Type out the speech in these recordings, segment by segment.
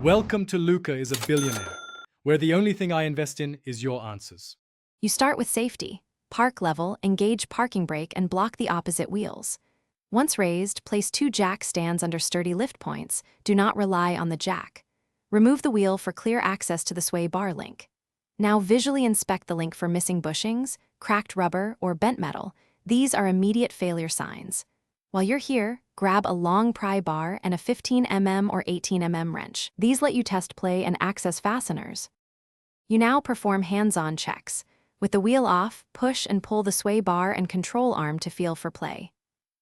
Welcome to Luca is a Billionaire, where the only thing I invest in is your answers. You start with safety. Park level, engage parking brake, and block the opposite wheels. Once raised, place 2 jack stands under sturdy lift points. Do not rely on the jack. Remove the wheel for clear access to the sway bar link. Now visually inspect the link for missing bushings, cracked rubber, or bent metal. These are immediate failure signs. While you're here, grab a long pry bar and a 15 mm or 18 mm wrench. These let you test play and access fasteners. You now perform hands-on checks. With the wheel off, push and pull the sway bar and control arm to feel for play.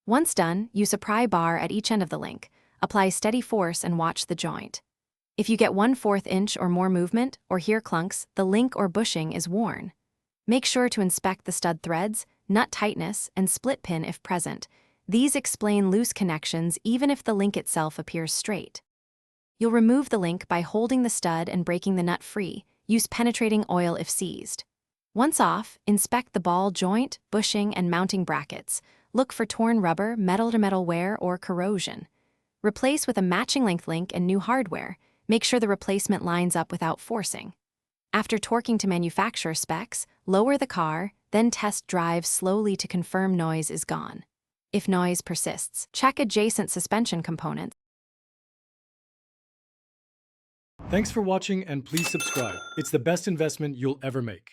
Once done, use a pry bar at each end of the link. Apply steady force and watch the joint. If you get 1/4 inch or more movement, or hear clunks, the link or bushing is worn. Make sure to inspect the stud threads, nut tightness, and split pin if present. These explain loose connections even if the link itself appears straight. You'll remove the link by holding the stud and breaking the nut free. Use penetrating oil if seized. Once off, inspect the ball joint, bushing, and mounting brackets. Look for torn rubber, metal-to-metal wear, or corrosion. Replace with a matching length link and new hardware. Make sure the replacement lines up without forcing. After torquing to manufacturer specs, lower the car, then test drive slowly to confirm noise is gone. If noise persists, check adjacent suspension components. Thanks for watching and please subscribe. It's the best investment you'll ever make.